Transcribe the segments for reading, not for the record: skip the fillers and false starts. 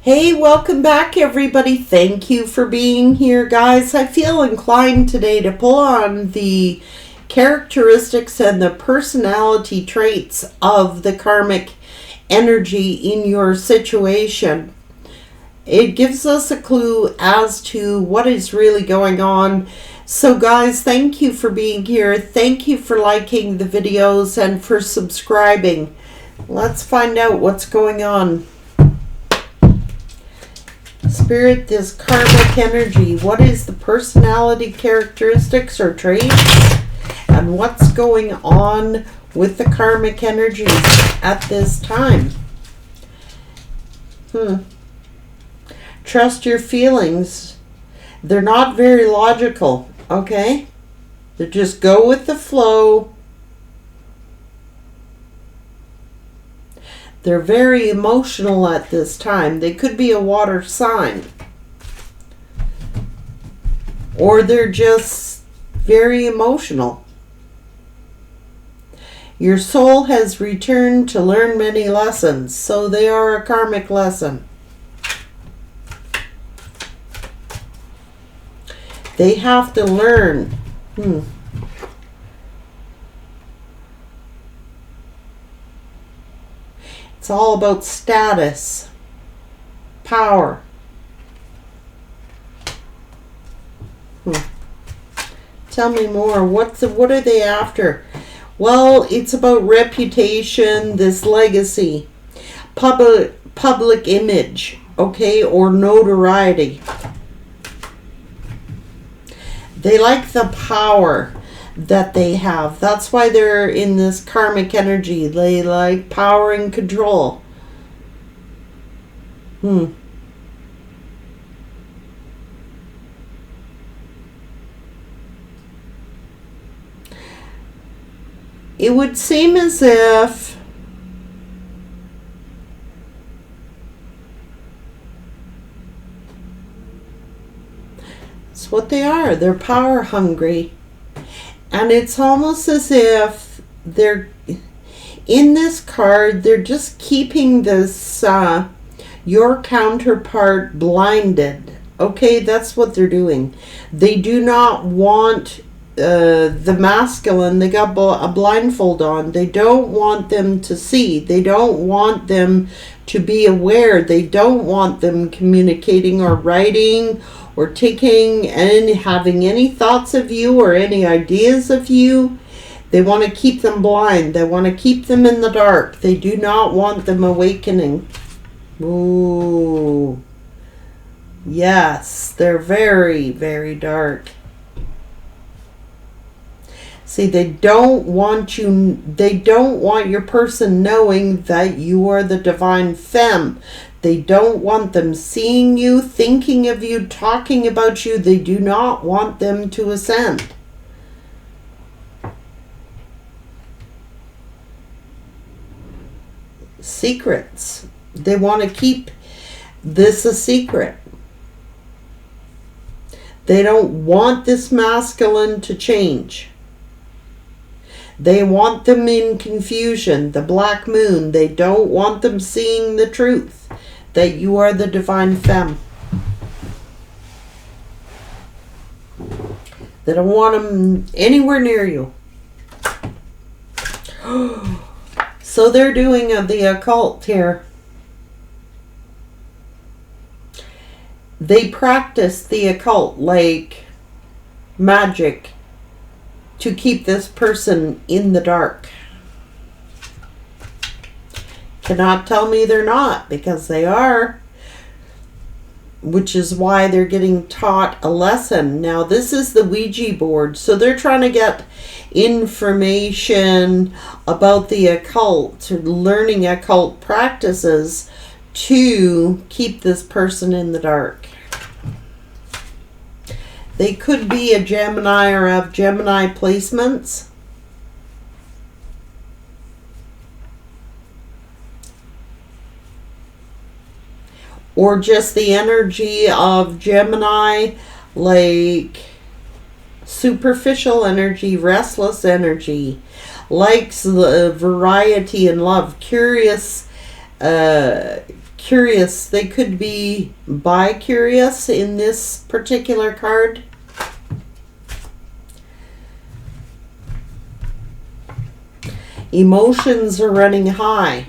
Hey, welcome back everybody. Thank you for being here, guys. I feel inclined today to pull on the characteristics and the personality traits of the karmic energy in your situation. It gives us a clue as to what is really going on. So guys, thank you for being here. Thank you for liking the videos and for subscribing. Let's find out what's going on. Spirit, this karmic energy, what is the personality characteristics or traits, and what's going on with the karmic energies at this time? Trust your feelings. They're not very logical, okay? They just go with the flow. They're very emotional at this time. They could be a water sign. Or they're just very emotional. Your soul has returned to learn many lessons. So they are a karmic lesson. They have to learn. It's all about status, power. Tell me more. What are they after? Well, it's about reputation, this legacy, public image, okay, or notoriety. They like the power that they have. That's why they're in this karmic energy. They like power and control. It would seem as if it's what they are. They're power hungry. And it's almost as if they're, in this card, they're just keeping this, your counterpart blinded. Okay, that's what they're doing. They do not want the masculine. They got a blindfold on. They don't want them to see. They don't want them to be aware. They don't want them communicating or writing or taking and having any thoughts of you or any ideas of you. They want to keep them blind. They want to keep them in the dark. They do not want them awakening. Ooh. Yes, they're very, very dark. See, they don't want your person knowing that you are the divine femme. They don't want them seeing you, thinking of you, talking about you. They do not want them to ascend. Secrets. They want to keep this a secret. They don't want this masculine to change. They want them in confusion, the black moon. They don't want them seeing the truth, that you are the divine femme. They don't want them anywhere near you. So they're doing the occult here. They practice the occult like magic to keep this person in the dark. Cannot tell me they're not, because they are. Which is why they're getting taught a lesson. Now this is the Ouija board. So they're trying to get information about the occult, learning occult practices to keep this person in the dark. They could be a Gemini or have Gemini placements. Or just the energy of Gemini, like superficial energy, restless energy, likes the variety and love, curious curious. They could be bi-curious in this particular card. Emotions are running high.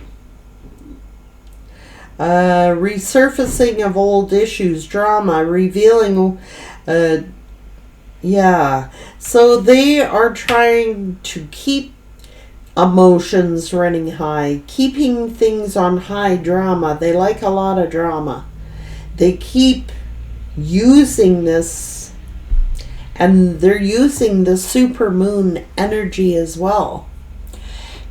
Resurfacing of old issues, drama, revealing, yeah. So they are trying to keep emotions running high, keeping things on high drama. They like a lot of drama. They keep using this, and they're using the supermoon energy as well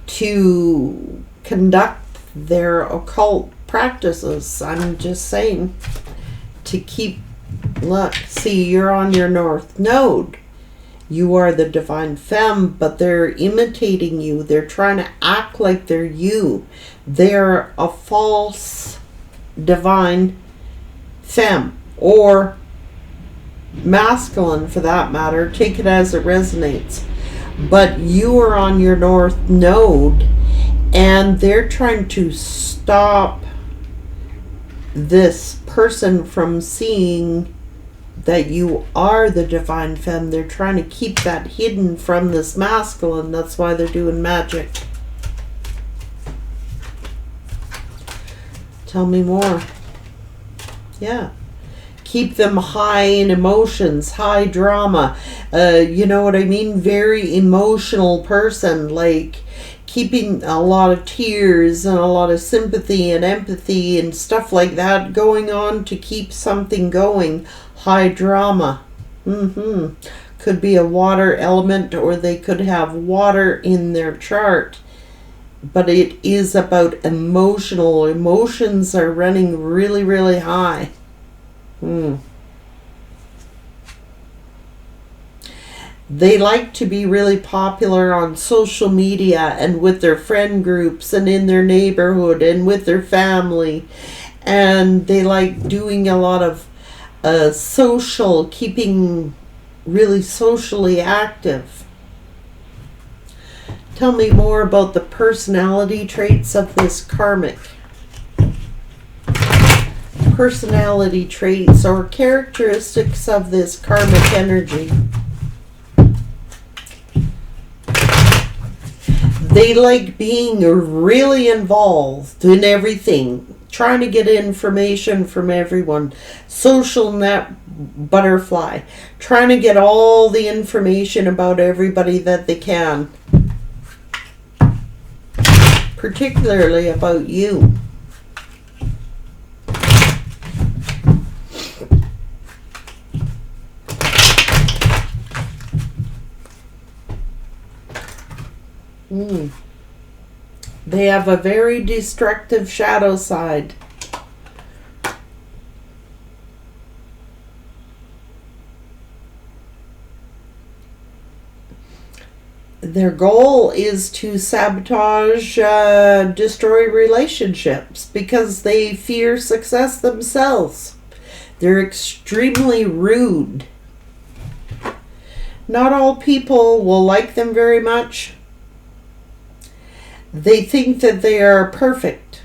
to conduct their occult practices. I'm just saying, to keep, look, see, you're on your north node. You are the divine femme, but they're imitating you. They're trying to act like they're you. They're a false divine femme, or masculine for that matter. Take it as it resonates. But you are on your north node, and they're trying to stop this person from seeing that you are the divine femme. They're trying to keep that hidden from this masculine. That's why they're doing magic. Tell me more. Yeah. Keep them high in emotions, high drama. You know what I mean? Very emotional person, like keeping a lot of tears and a lot of sympathy and empathy and stuff like that going on to keep something going. High drama. Could be a water element, or they could have water in their chart. But it is about emotional. Emotions are running really, really high. They like to be really popular on social media and with their friend groups and in their neighborhood and with their family. And they like doing a lot of social, keeping really socially active. Tell me more about the personality traits of this karmic. Personality traits or characteristics of this karmic energy. They like being really involved in everything, trying to get information from everyone. Social net butterfly, trying to get all the information about everybody that they can, particularly about you. They have a very destructive shadow side. Their goal is to sabotage, destroy relationships because they fear success themselves. They're extremely rude. Not all people will like them very much. They think that they are perfect,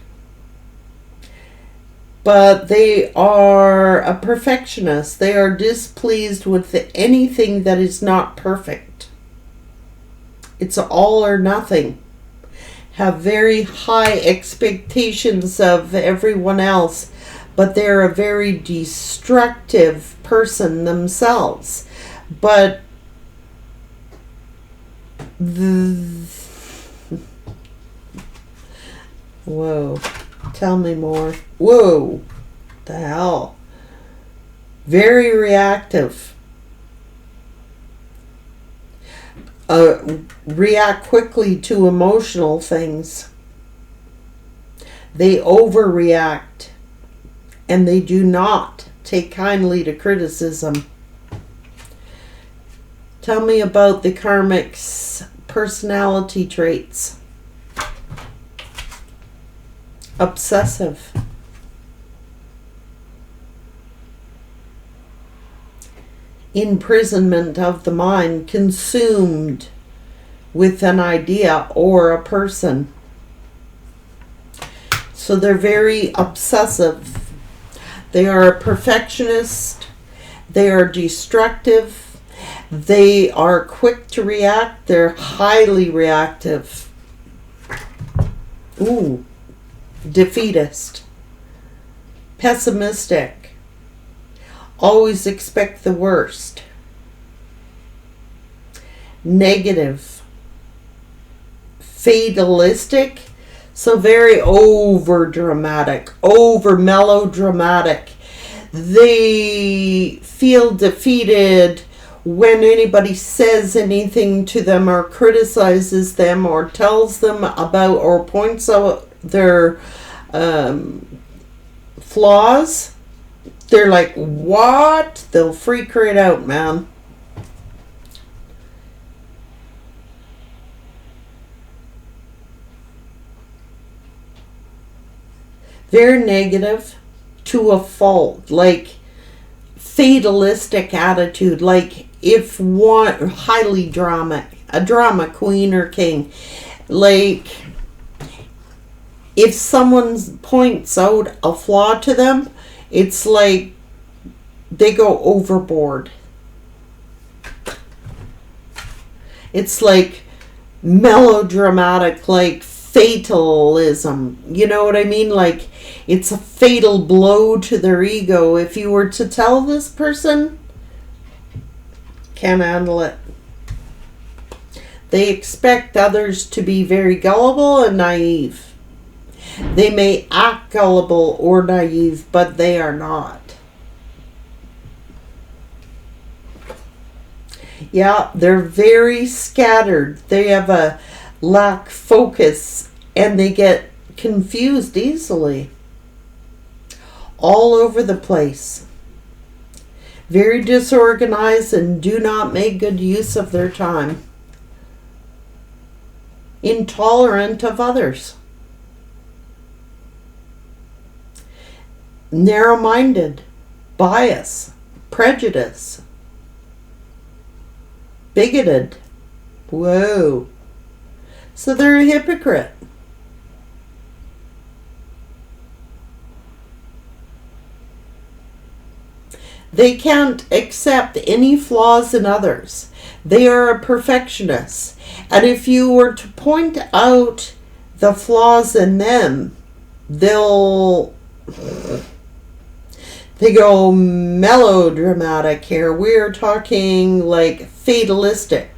but they are a perfectionist. They are displeased with anything that is not perfect. It's all or nothing. Have very high expectations of everyone else, but they're a very destructive person themselves. But whoa, tell me more. Whoa, the hell. Very reactive. React quickly to emotional things. They overreact, and they do not take kindly to criticism. Tell me about the karmic's personality traits. Obsessive. Imprisonment of the mind, consumed with an idea or a person. So they're very obsessive. They are a perfectionist. They are destructive. They are quick to react. They're highly reactive. Ooh. Defeatist. Pessimistic. Always expect the worst. Negative. Fatalistic. So very over dramatic, over melodramatic. They feel defeated when anybody says anything to them or criticizes them or tells them about or points out their flaws. They're like, what? They'll freak right out, man. Very negative to a fault, like fatalistic attitude, like if one, highly a drama queen or king, like if someone points out a flaw to them, it's like they go overboard. It's like melodramatic, like fatalism. You know what I mean? Like it's a fatal blow to their ego. If you were to tell this person, can't handle it. They expect others to be very gullible and naive. They may act gullible or naive, but they are not. Yeah, they're very scattered. They have a lack focus and they get confused easily. All over the place. Very disorganized and do not make good use of their time. Intolerant of others. Narrow-minded. Bias. Prejudice. Bigoted. Whoa. So they're a hypocrite. They can't accept any flaws in others. They are a perfectionist. And if you were to point out the flaws in them, they go melodramatic here. We're talking like fatalistic.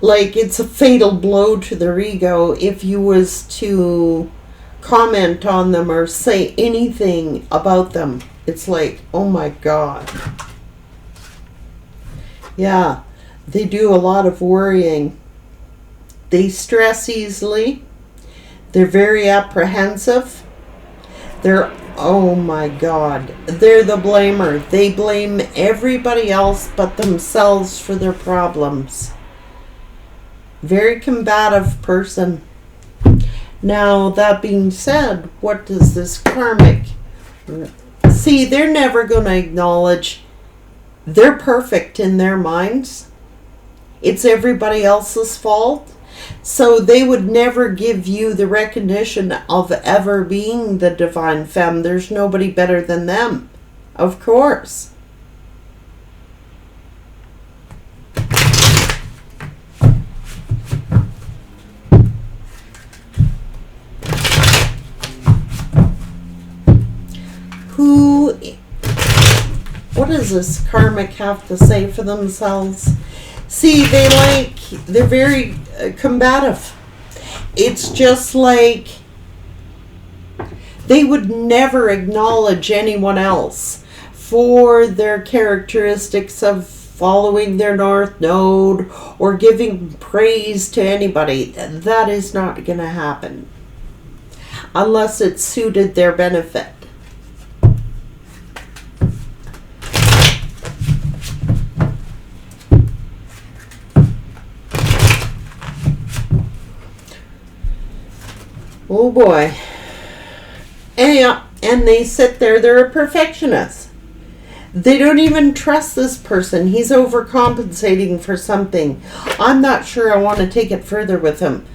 Like it's a fatal blow to their ego if you was to comment on them or say anything about them. It's like, oh my God. Yeah, they do a lot of worrying. They stress easily. They're very apprehensive. They're, oh my God, they're the blamer. They blame everybody else but themselves for their problems. Very combative person. Now, that being said, what does this karmic... See, they're never going to acknowledge they're perfect in their minds. It's everybody else's fault. So they would never give you the recognition of ever being the divine femme. There's nobody better than them. Of course. What does this karmic have to say for themselves? See, they're very combative. It's just like they would never acknowledge anyone else for their characteristics of following their north node or giving praise to anybody. That is not going to happen unless it suited their benefit. Oh boy. And they sit there, they're a perfectionist. They don't even trust this person. He's overcompensating for something. I'm not sure I want to take it further with him.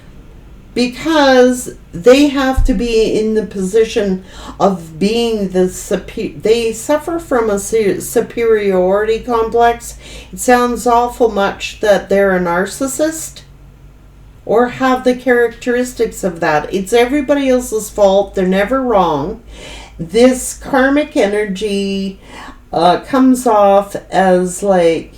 because they have to be in the position of being they suffer from a superiority complex. It sounds awful much that they're a narcissist or have the characteristics of that. It's everybody else's fault. They're never wrong. This karmic energy comes off as like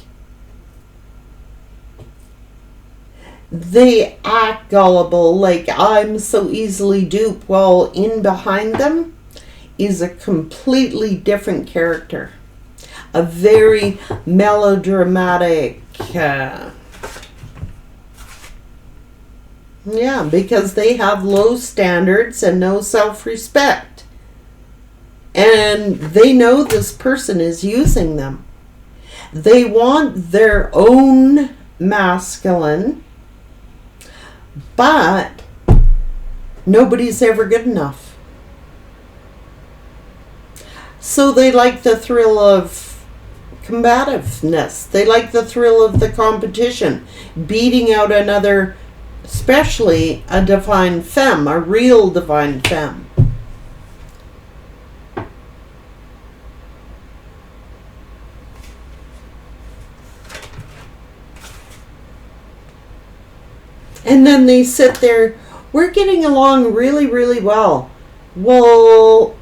they act gullible, like I'm so easily duped, while in behind them is a completely different character. A very melodramatic, because they have low standards and no self-respect. And they know this person is using them. They want their own masculine, but nobody's ever good enough. So they like the thrill of combativeness. They like the thrill of the competition. Beating out another, especially a divine femme, a real divine femme. And then they sit there, we're getting along really, really well. Well,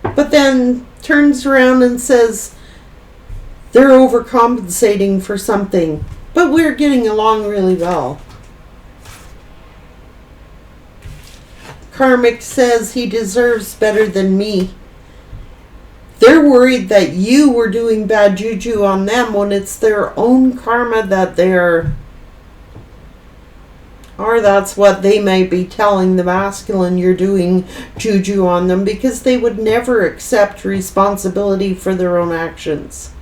but then turns around and says they're overcompensating for something, but we're getting along really well. Karmic says he deserves better than me. They're worried that you were doing bad juju on them when it's their own karma that they're... Or that's what they may be telling the masculine, you're doing juju on them, because they would never accept responsibility for their own actions.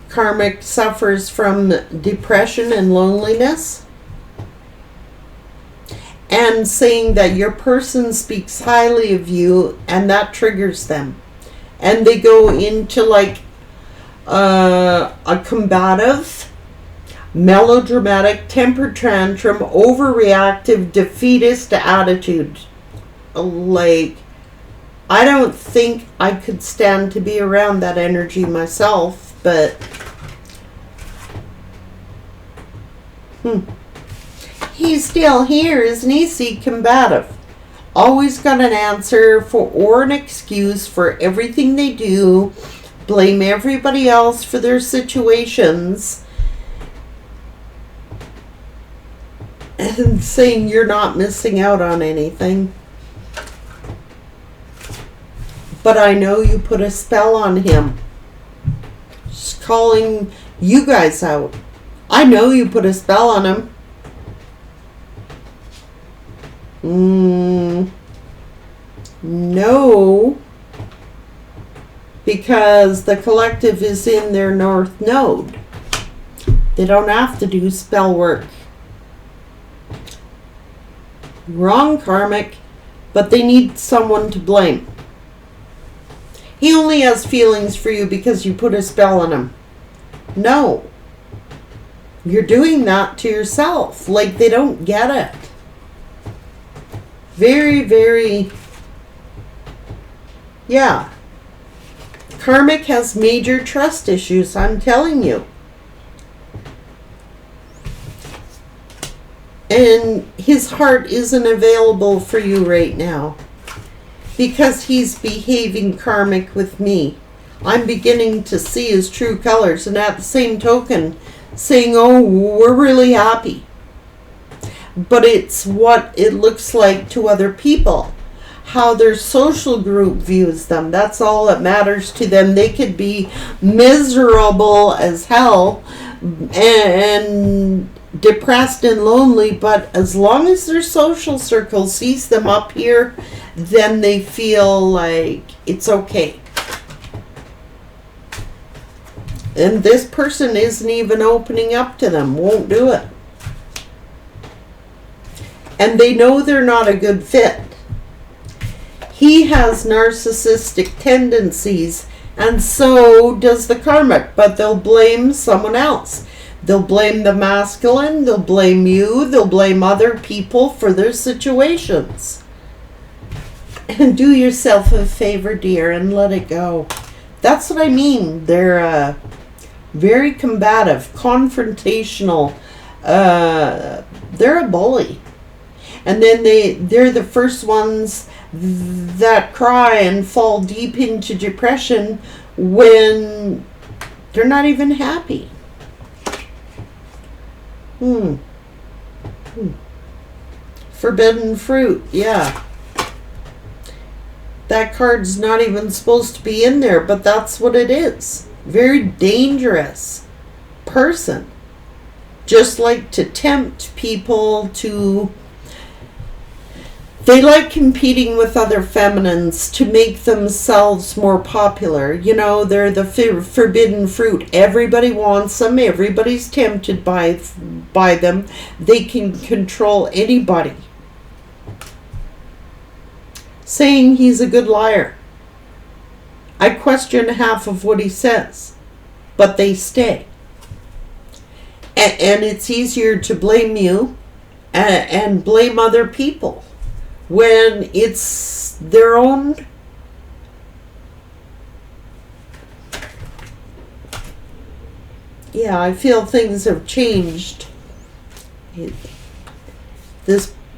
Karmic suffers from depression and loneliness. And saying that your person speaks highly of you, and that triggers them. And they go into like a combative, melodramatic, temper tantrum, overreactive, defeatist attitude. Like, I don't think I could stand to be around that energy myself, but... He's still here, isn't he? See, combative. Always got an answer for or an excuse for everything they do. Blame everybody else for their situations. And saying you're not missing out on anything. But I know you put a spell on him. Just calling you guys out. I know you put a spell on him. No, because the collective is in their north node. They don't have to do spell work. Wrong, Karmic, but they need someone to blame. He only has feelings for you because you put a spell on him. No, you're doing that to yourself. Like, they don't get it. Very, very, yeah. Karmic has major trust issues, I'm telling you. And his heart isn't available for you right now because he's behaving karmic with me. I'm beginning to see his true colors, and at the same token saying, oh, we're really happy. But it's what it looks like to other people. How their social group views them. That's all that matters to them. They could be miserable as hell and depressed and lonely, but as long as their social circle sees them up here, then they feel like it's okay. And this person isn't even opening up to them, won't do it. And they know they're not a good fit. He has narcissistic tendencies, And so does the karmic, but they'll blame someone else. They'll blame the masculine, they'll blame you, they'll blame other people for their situations. And do yourself a favor, dear, and let it go. That's what I mean. They're very combative, confrontational. They're a bully. And then they're the first ones that cry and fall deep into depression when they're not even happy. Forbidden fruit, yeah. That card's not even supposed to be in there, but that's what it is. Very dangerous person. Just like to tempt people to... They like competing with other feminines to make themselves more popular. You know, they're the forbidden fruit. Everybody wants them. Everybody's tempted by them. They can control anybody. Saying he's a good liar. I question half of what he says, but they stay. And it's easier to blame you and blame other people when it's their own. Yeah, I feel things have changed.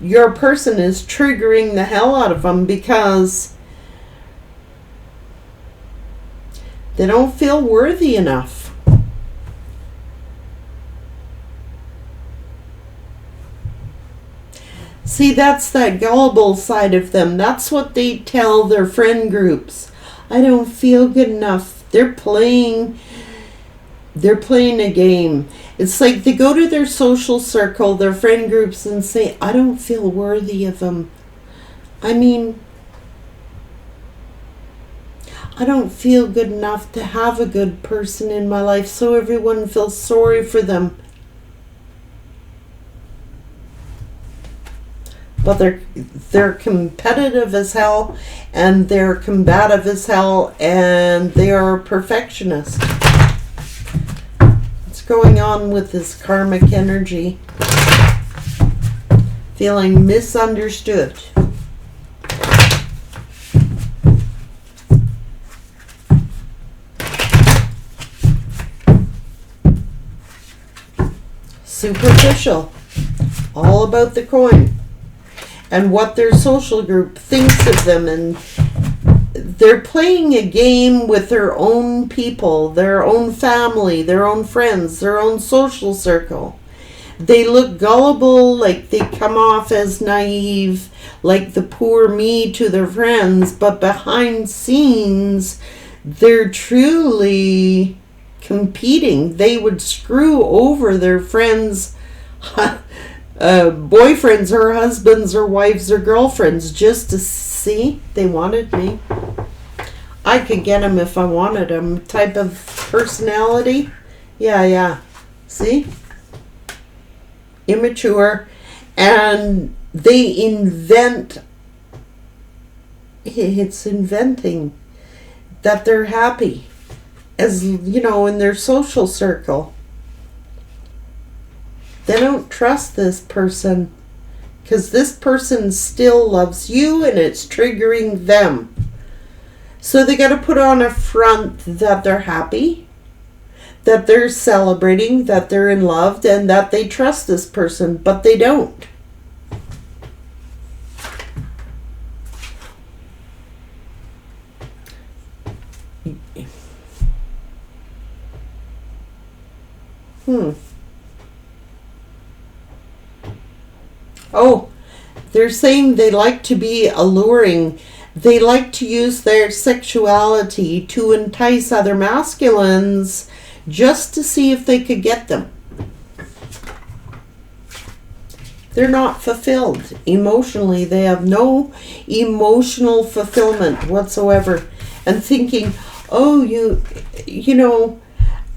Your person is triggering the hell out of them because they don't feel worthy enough. See, that's that gullible side of them. That's what they tell their friend groups. I don't feel good enough. They're playing a game. It's like they go to their social circle, their friend groups, and say, I don't feel worthy of them. I mean, I don't feel good enough to have a good person in my life, so everyone feels sorry for them. But they're competitive as hell, and they're combative as hell, and they are perfectionists. What's going on with this karmic energy? Feeling misunderstood. Superficial. All about the coin. And what their social group thinks of them, and they're playing a game with their own people, their own family, their own friends, their own social circle. They look gullible, like they come off as naive, like the poor me to their friends, but behind scenes, they're truly competing. They would screw over their friends' boyfriends or husbands or wives or girlfriends just to see they wanted me. I could get them if I wanted them. Type of personality. Yeah. See? Immature. And they invent. It's inventing that they're happy. As, you know, in their social circle. They don't trust this person because this person still loves you and it's triggering them. So they got to put on a front that they're happy, that they're celebrating, that they're in love, and that they trust this person, but they don't. Oh, they're saying they like to be alluring. They like to use their sexuality to entice other masculines just to see if they could get them. They're not fulfilled emotionally. They have no emotional fulfillment whatsoever. And thinking, oh, you know,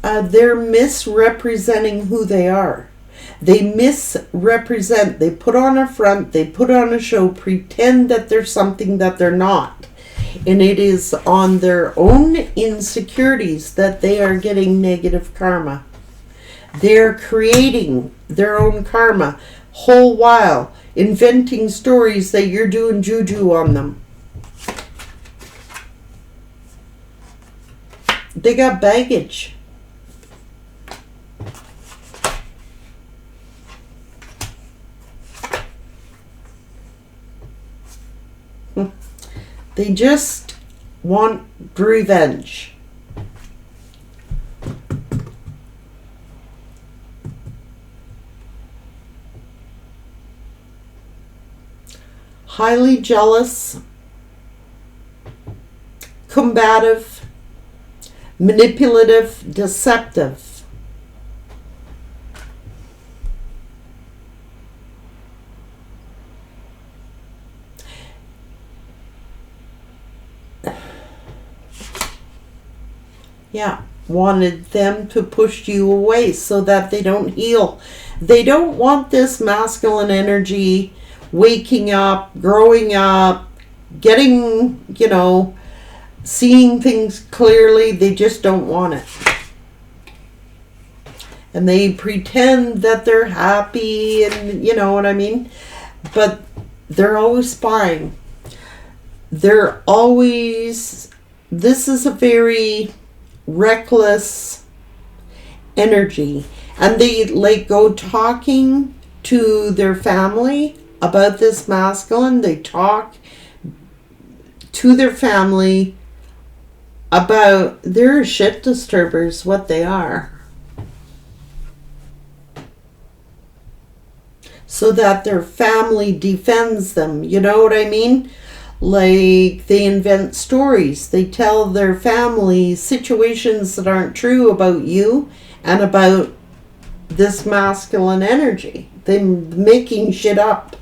they're misrepresenting who they are. They misrepresent. They put on a front. They put on a show. Pretend that they're something that they're not. And it is on their own insecurities that they are getting negative karma. They're creating their own karma whole while, inventing stories that you're doing juju on them. They got baggage. They just want revenge. Highly jealous, combative, manipulative, deceptive. Yeah, wanted them to push you away so that they don't heal. They don't want this masculine energy waking up, growing up, getting, seeing things clearly. They just don't want it. And they pretend that they're happy and you know what I mean? But they're always spying. They're always, this is a very reckless energy. And they go talking to their family about this masculine. They talk to their family about they're shit disturbers, what they are. So that their family defends them. You know what I mean? Like they invent stories. They tell their family situations that aren't true about you and about this masculine energy. They're making shit up.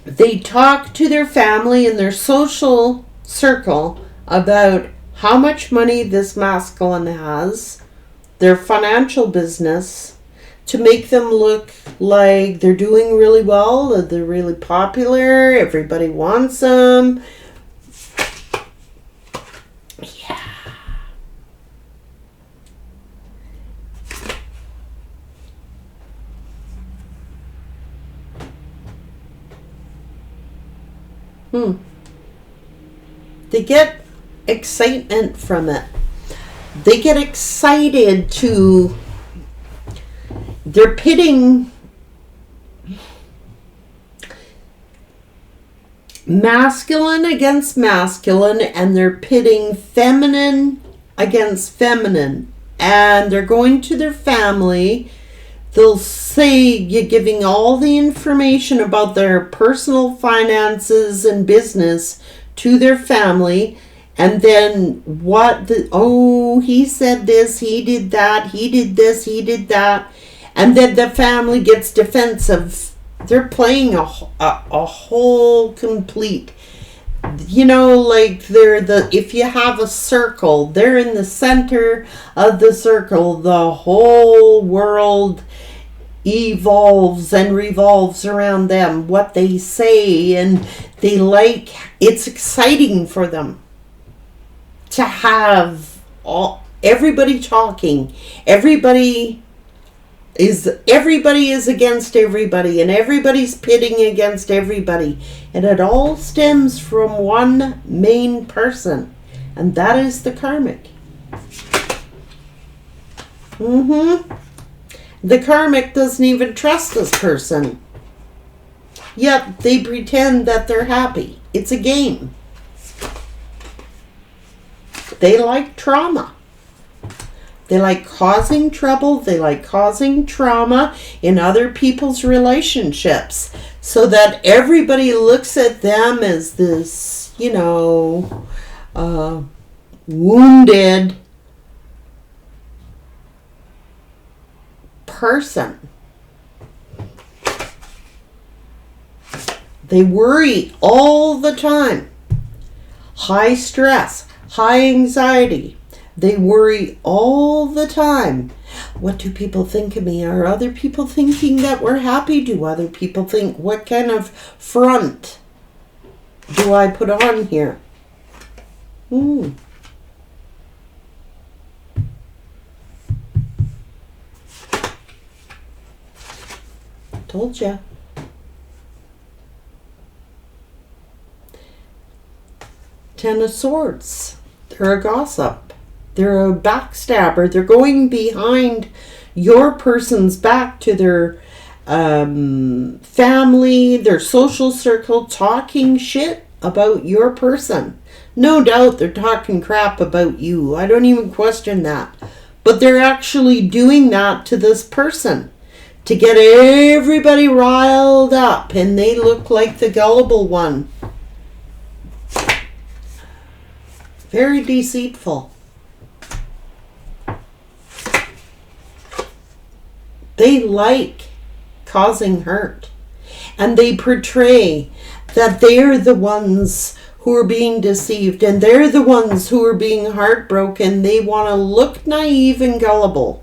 They talk to their family and their social circle about how much money this masculine has, their financial business, to make them look like they're doing really well, that they're really popular, everybody wants them. Yeah. They get excitement from it. They get excited to, they're pitting masculine against masculine, and they're pitting feminine against feminine. And they're going to their family. They'll say you're giving all the information about their personal finances and business to their family. And then he said this, he did that, he did this, he did that. And then the family gets defensive. They're playing a whole complete, if you have a circle, they're in the center of the circle. The whole world evolves and revolves around them, what they say, and it's exciting for them to have everybody talking. Everybody is against everybody, and everybody's pitting against everybody, and it all stems from one main person, and that is the karmic. The karmic doesn't even trust this person, yet they pretend that they're happy. It's a game. They like trauma. They like causing trouble. They like causing trauma in other people's relationships, so that everybody looks at them as this, wounded person. They worry all the time. High stress, high anxiety, They worry all the time. What do people think of me? Are other people thinking that we're happy? Do other people think, what kind of front do I put on here? Told ya. Ten of Swords. They're a gossip. They're a backstabber. They're going behind your person's back to their family, their social circle, talking shit about your person. No doubt they're talking crap about you. I don't even question that. But they're actually doing that to this person to get everybody riled up, and they look like the gullible one. Very deceitful. They like causing hurt. And they portray that they're the ones who are being deceived, and they're the ones who are being heartbroken. They want to look naive and gullible.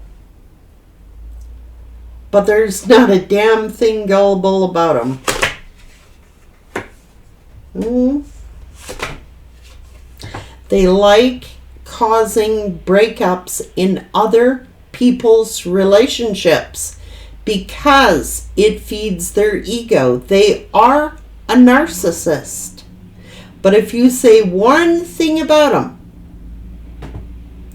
But there's not a damn thing gullible about them. They like causing breakups in other people's relationships because it feeds their ego. They are a narcissist. But if you say one thing about them,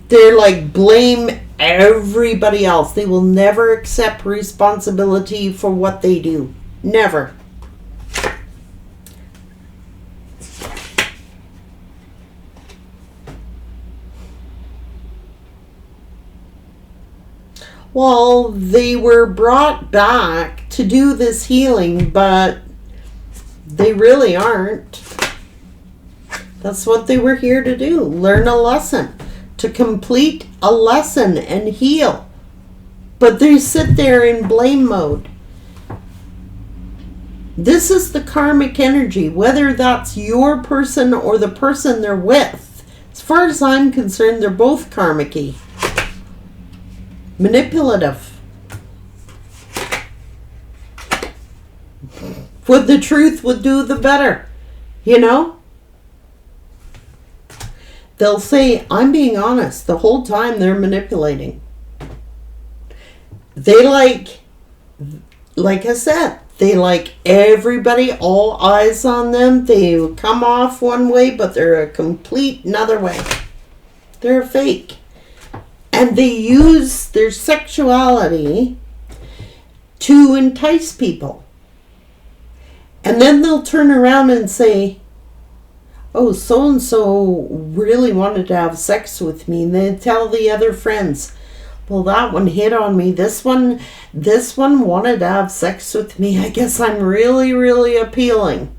they're like, blame everybody else. They will never accept responsibility for what they do. Never. Well, they were brought back to do this healing, but they really aren't. That's what they were here to do. Learn a lesson. To complete a lesson and heal. But they sit there in blame mode. This is the karmic energy, whether that's your person or the person they're with. As far as I'm concerned, they're both karmic-y. Manipulative. What the truth would do, the better. You know? They'll say, I'm being honest. The whole time they're manipulating. They like I said, they like everybody, all eyes on them. They come off one way, but they're a complete another way. They're a fake. And they use their sexuality to entice people. And then they'll turn around and say, oh, so-and-so really wanted to have sex with me. And they tell the other friends, well, that one hit on me. This one wanted to have sex with me. I guess I'm really, really appealing.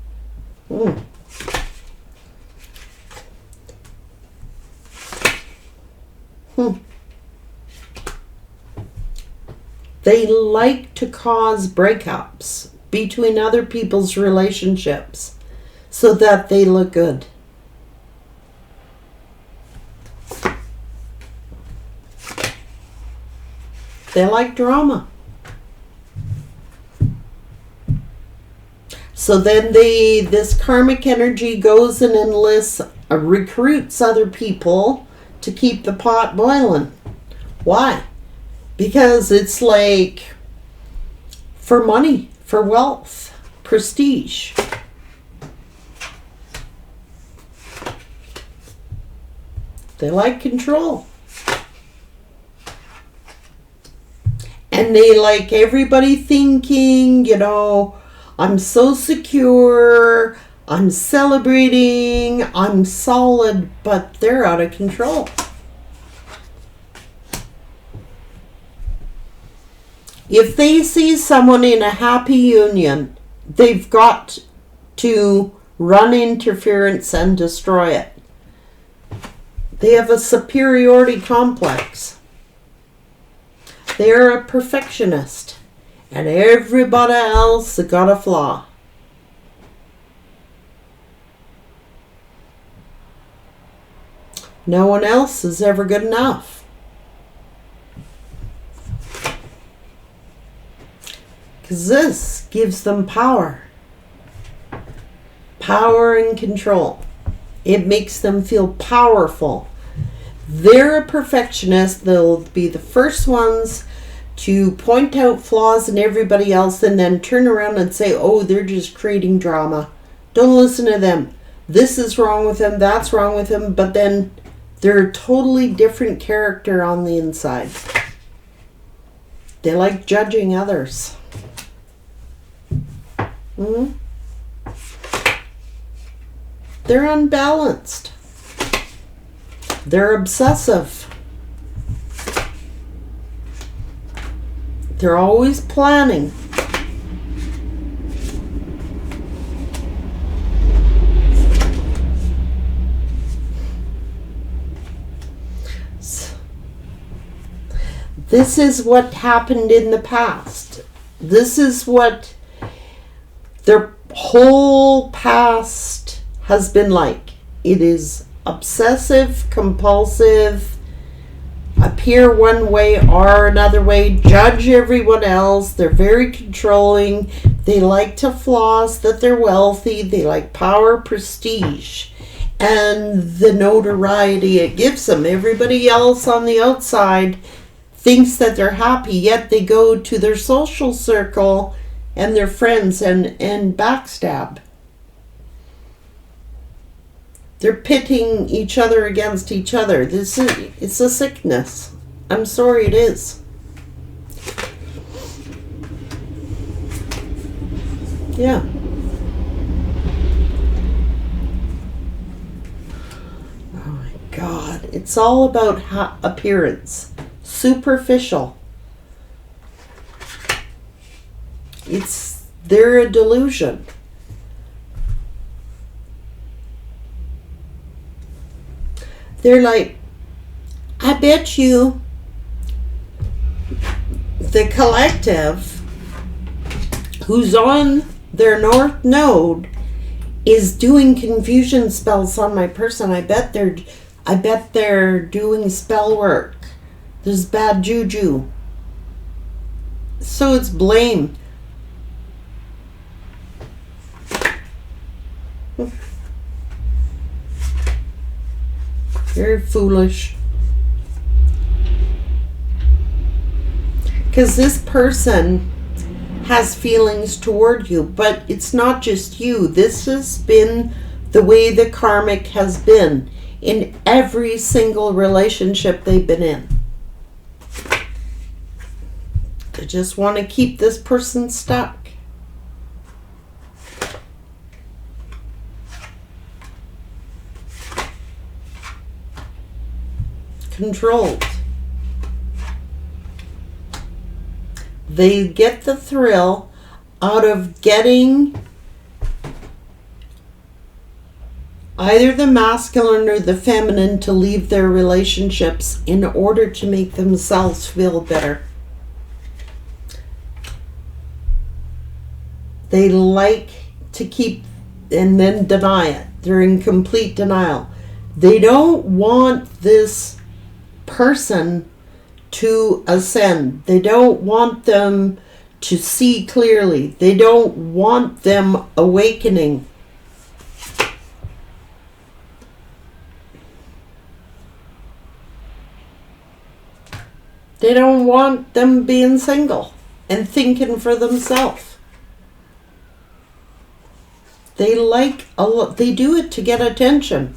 They like to cause breakups between other people's relationships so that they look good. They like drama. So then this karmic energy goes and enlists, recruits other people to keep the pot boiling. Why? Because it's like for money, for wealth, prestige. They like control. And they like everybody thinking, you know, I'm so secure, I'm celebrating, I'm solid, but they're out of control. If they see someone in a happy union, they've got to run interference and destroy it. They have a superiority complex. They're a perfectionist. And everybody else has got a flaw. No one else is ever good enough. Because this gives them power. Power and control. It makes them feel powerful. They're a perfectionist. They'll be the first ones to point out flaws in everybody else and then turn around and say, oh, they're just creating drama. Don't listen to them. This is wrong with them. That's wrong with them. But then they're a totally different character on the inside. They like judging others. They're unbalanced. They're obsessive. They're always planning. This is what happened in the past. This is what their whole past has been like. It is obsessive, compulsive, appear one way or another way, judge everyone else. They're very controlling. They like to floss that they're wealthy. They like power, prestige, and the notoriety it gives them. Everybody else on the outside thinks that they're happy, yet they go to their social circle and their friends and backstab. They're pitting each other against each other. It's a sickness. I'm sorry, it is. Yeah. Oh my God. It's all about appearance. Superficial. They're a delusion. They're like, I bet you the collective who's on their north node is doing confusion spells on my person. I bet they're doing spell work. There's bad juju. So it's blame. Very foolish. Because this person has feelings toward you, but it's not just you. This has been the way the karmic has been in every single relationship they've been in. They just want to keep this person stuck. Controlled. They get the thrill out of getting either the masculine or the feminine to leave their relationships in order to make themselves feel better. They like to keep and then deny it. They're in complete denial. They don't want this person to ascend. They don't want them to see clearly. They don't want them awakening. They don't want them being single and thinking for themselves. They do it to get attention.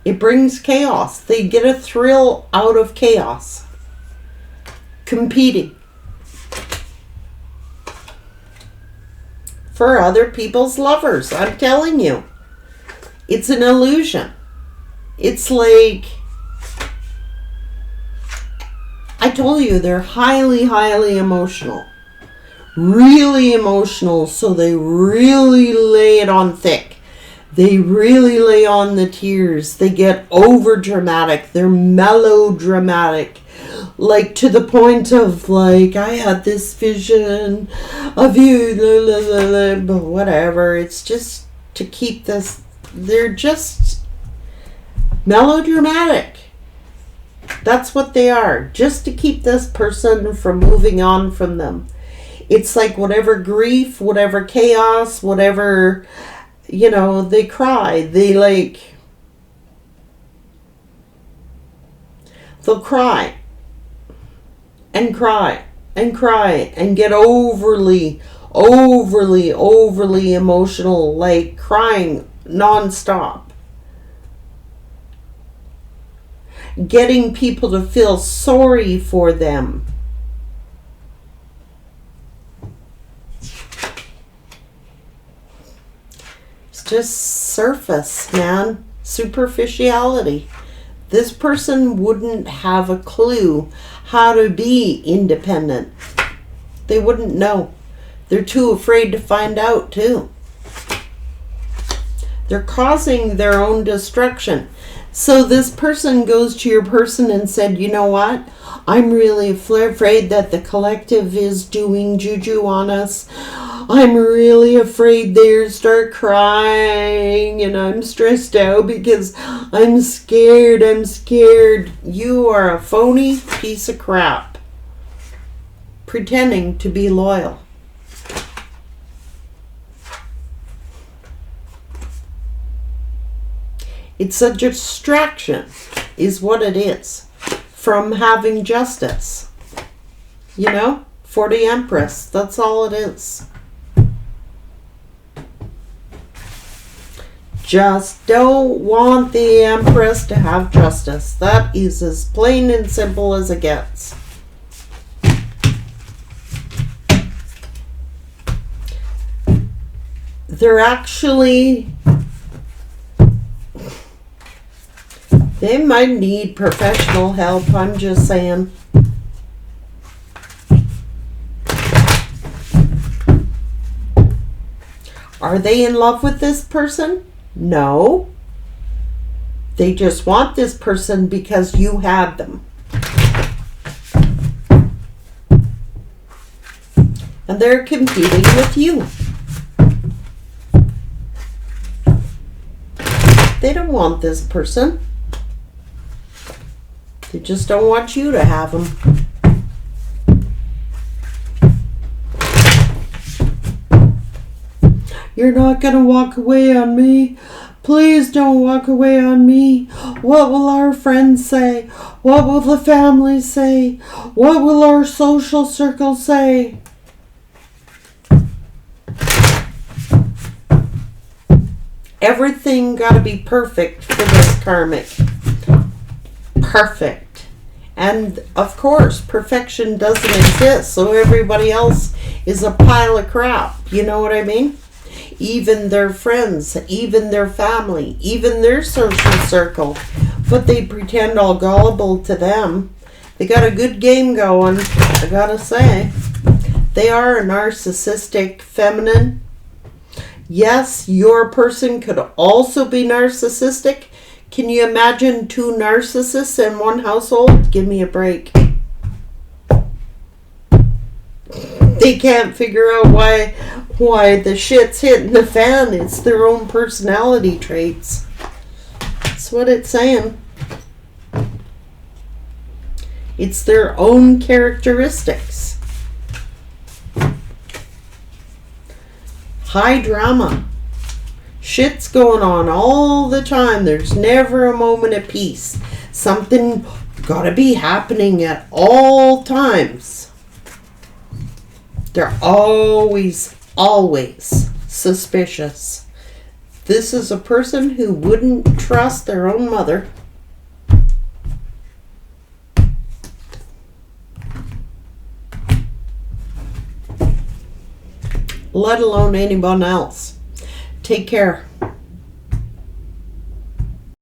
It brings chaos. They get a thrill out of chaos. Competing for other people's lovers. I'm telling you. It's an illusion. It's like, I told you, they're highly, highly emotional. Really emotional, so they really lay it on thick. They really lay on the tears. They get over dramatic. They're melodramatic. Like to the point of like, I had this vision of you, but whatever. It's just to keep this. They're just Melodramatic. That's what they are. Just to keep this person from moving on from them. It's like whatever grief, whatever chaos, whatever, they cry. They'll cry and cry and cry and get overly emotional, like crying nonstop. Getting people to feel sorry for them. It's just surface, man. Superficiality. This person wouldn't have a clue how to be independent. They wouldn't know. They're too afraid to find out, too. They're causing their own destruction. So this person goes to your person and said, you know what? I'm really afraid that the collective is doing juju on us. I'm really afraid they'll start crying and I'm stressed out because I'm scared. You are a phony piece of crap. Pretending to be loyal. It's a distraction, is what it is, from having justice. For the Empress, that's all it is. Just don't want the Empress to have justice. That is as plain and simple as it gets. They're actually... They might need professional help, I'm just saying. Are they in love with this person? No. They just want this person because you have them. And they're competing with you. They don't want this person. They just don't want you to have them. You're not going to walk away on me. Please don't walk away on me. What will our friends say? What will the family say? What will our social circle say? Everything got to be perfect for this karmic. Perfect. And of course, perfection doesn't exist, so everybody else is a pile of crap. You know what I mean? Even their friends, even their family, even their social circle. But they pretend all gullible to them. They got a good game going, I gotta say. They are a narcissistic feminine. Yes, your person could also be narcissistic. Can you imagine two narcissists in one household? Give me a break. They can't figure out why the shit's hitting the fan. It's their own personality traits. That's what it's saying. It's their own characteristics. High drama. Shit's going on all the time. There's never a moment of peace. Something gotta be happening at all times. They're always suspicious. This is a person who wouldn't trust their own mother. Let alone anyone else. Take care.